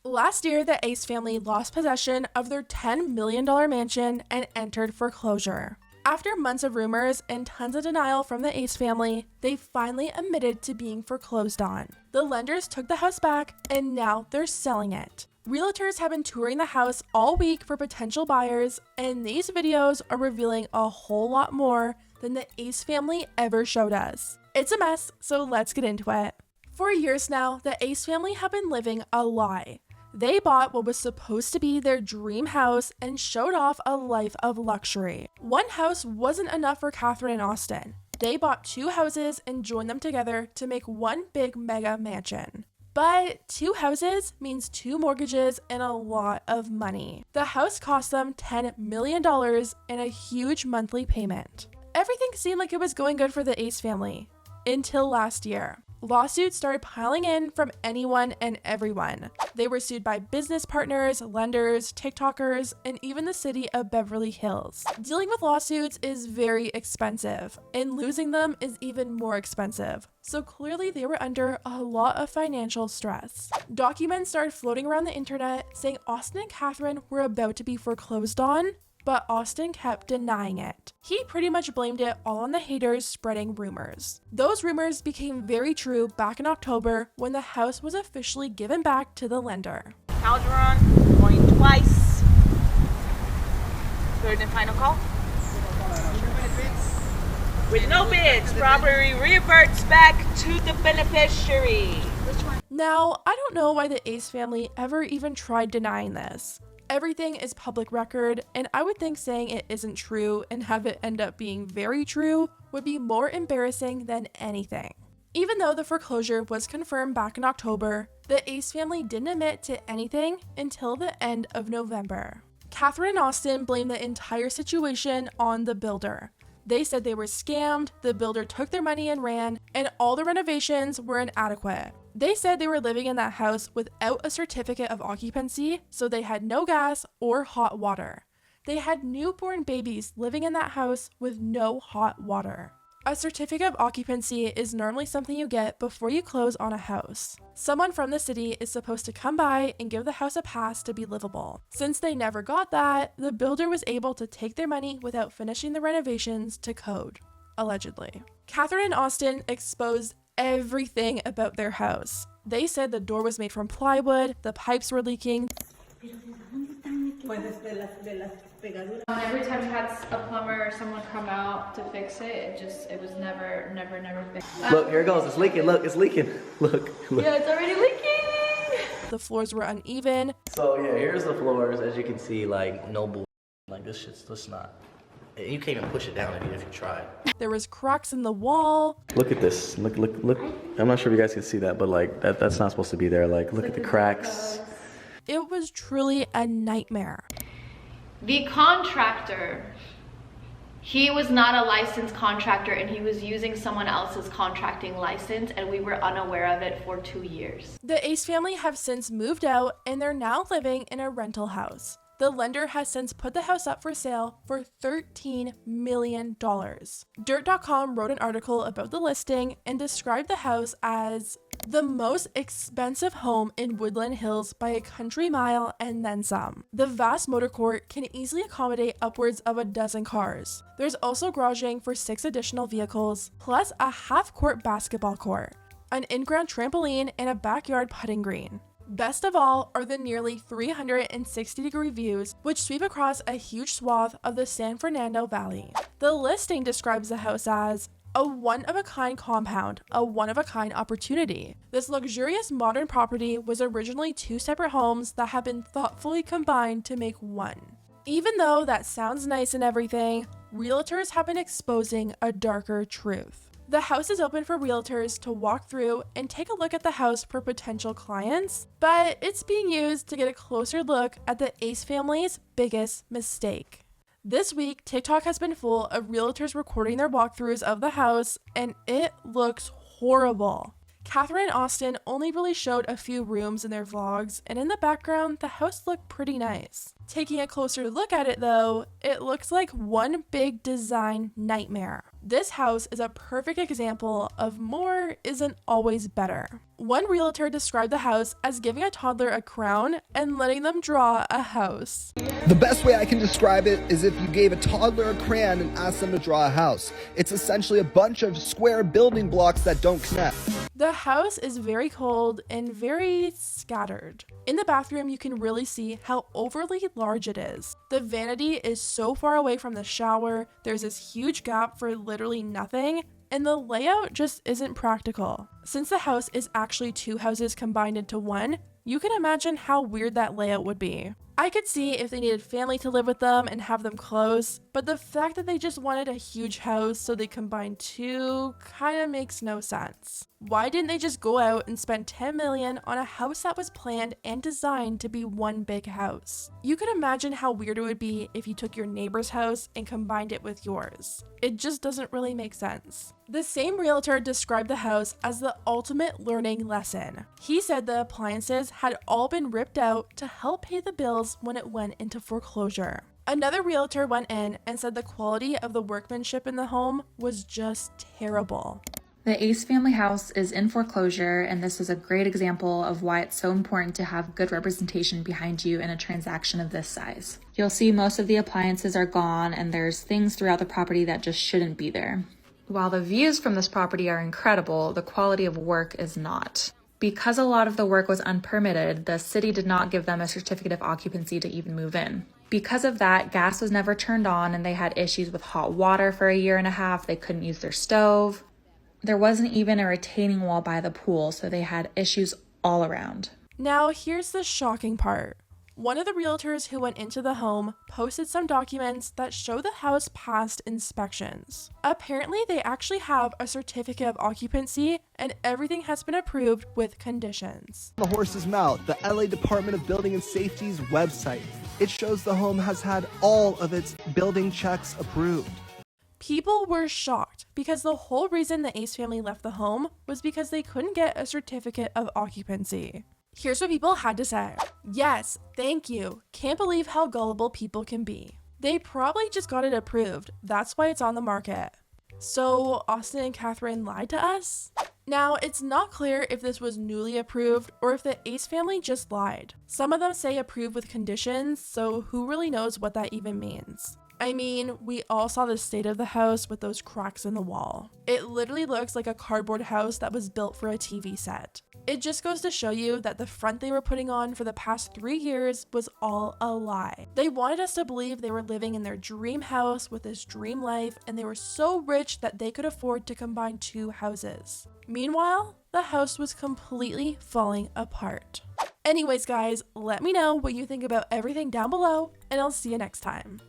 Last year, the Ace family lost possession of their $10 million mansion and entered foreclosure. After months of rumors and tons of denial from the Ace family, they finally admitted to being foreclosed on. The lenders took the house back, and now they're selling it. Realtors have been touring the house all week for potential buyers, and these videos are revealing a whole lot more than the Ace family ever showed us. It's a mess, so let's get into it. For years now, the Ace family have been living a lie. They bought what was supposed to be their dream house and showed off a life of luxury. One house wasn't enough for Catherine and Austin. They bought 2 houses and joined them together to make one big mega mansion. But 2 houses means 2 mortgages and a lot of money. The house cost them $10 million and a huge monthly payment. Everything seemed like it was going good for the Ace family until last year. Lawsuits started piling in from anyone and everyone. They were sued by business partners, lenders, TikTokers, and even the city of Beverly Hills. Dealing with lawsuits is very expensive, and losing them is even more expensive. So clearly they were under a lot of financial stress. Documents started floating around the internet saying Austin and Catherine were about to be foreclosed on, but Austin kept denying it. He pretty much blamed it all on the haters spreading rumors. Those rumors became very true back in October when the house was officially given back to the lender. Calderon, going twice. Third and final call. With no bids, property reverts back to the beneficiary. Now, I don't know why the Ace family ever even tried denying this. Everything is public record, and I would think saying it isn't true and have it end up being very true would be more embarrassing than anything. Even though the foreclosure was confirmed back in October, the Ace family didn't admit to anything until the end of November. Catherine and Austin blamed the entire situation on the builder. They said they were scammed, the builder took their money and ran, and all the renovations were inadequate. They said they were living in that house without a certificate of occupancy, so they had no gas or hot water. They had newborn babies living in that house with no hot water. A certificate of occupancy is normally something you get before you close on a house. Someone from the city is supposed to come by and give the house a pass to be livable. Since they never got that, the builder was able to take their money without finishing the renovations to code, allegedly. Catherine and Austin exposed everything about their house. They said the door was made from plywood, the pipes were leaking. Every time we had a plumber or someone come out to fix it, it was never fixed. Look, here it goes. It's leaking. Look, it's leaking. Look. Yeah, it's already leaking. The floors were uneven. So yeah, here's the floors. As you can see, like no bull. Like this shit's just not. You can't even push it down if you try. There was cracks in the wall. Look at this. Look. I'm not sure if you guys can see that, but like that's not supposed to be there. Like look at the cracks. It was truly a nightmare. The contractor, he was not a licensed contractor and he was using someone else's contracting license, and we were unaware of it for 2 years. The Ace family have since moved out and they're now living in a rental house. The lender has since put the house up for sale for $13 million. Dirt.com wrote an article about the listing and described the house as the most expensive home in Woodland Hills by a country mile and then some. The vast motor court can easily accommodate upwards of a dozen cars. There's also garaging for 6 additional vehicles, plus a half-court basketball court, an in-ground trampoline, and a backyard putting green. Best of all are the nearly 360-degree views which sweep across a huge swath of the San Fernando Valley. The listing describes the house as a one-of-a-kind compound, a one-of-a-kind opportunity. This luxurious modern property was originally 2 separate homes that have been thoughtfully combined to make one. Even though that sounds nice and everything, realtors have been exposing a darker truth. The house is open for realtors to walk through and take a look at the house for potential clients, but it's being used to get a closer look at the Ace family's biggest mistake. This week, TikTok has been full of realtors recording their walkthroughs of the house, and it looks horrible. Catherine and Austin only really showed a few rooms in their vlogs, and in the background, the house looked pretty nice. Taking a closer look at it though, it looks like one big design nightmare. This house is a perfect example of more isn't always better. One realtor described the house as giving a toddler a crown and letting them draw a house. The best way I can describe it is if you gave a toddler a crayon and asked them to draw a house. It's essentially a bunch of square building blocks that don't connect. The house is very cold and very scattered. In the bathroom, you can really see how overly large it is. The vanity is so far away from the shower, there's this huge gap for literally nothing, and the layout just isn't practical. Since the house is actually two houses combined into one, you can imagine how weird that layout would be. I could see if they needed family to live with them and have them close, but the fact that they just wanted a huge house so they combined two kind of makes no sense. Why didn't they just go out and spend $10 million on a house that was planned and designed to be one big house? You could imagine how weird it would be if you took your neighbor's house and combined it with yours. It just doesn't really make sense. The same realtor described the house as the ultimate learning lesson. He said the appliances had all been ripped out to help pay the bills when it went into foreclosure. Another realtor went in and said the quality of the workmanship in the home was just terrible. The Ace family house is in foreclosure, and this is a great example of why it's so important to have good representation behind you in a transaction of this size. You'll see most of the appliances are gone, and there's things throughout the property that just shouldn't be there. While the views from this property are incredible, the quality of work is not. Because a lot of the work was unpermitted, the city did not give them a certificate of occupancy to even move in. Because of that, gas was never turned on, and they had issues with hot water for a year and a half. They couldn't use their stove. There wasn't even a retaining wall by the pool, so they had issues all around. Now, here's the shocking part. One of the realtors who went into the home posted some documents that show the house passed inspections. Apparently, they actually have a certificate of occupancy and everything has been approved with conditions. The horse's mouth, the LA Department of Building and Safety's website. It shows the home has had all of its building checks approved. People were shocked because the whole reason the Ace family left the home was because they couldn't get a certificate of occupancy. Here's what people had to say. Yes, thank you. Can't believe how gullible people can be. They probably just got it approved. That's why it's on the market. So Austin and Catherine lied to us? Now, it's not clear if this was newly approved or if the Ace family just lied. Some of them say approved with conditions, so who really knows what that even means? I mean, we all saw the state of the house with those cracks in the wall. It literally looks like a cardboard house that was built for a TV set. It just goes to show you that the front they were putting on for the past 3 years was all a lie. They wanted us to believe they were living in their dream house with this dream life, and they were so rich that they could afford to combine two houses. Meanwhile, the house was completely falling apart. Anyways, guys, let me know what you think about everything down below, and I'll see you next time.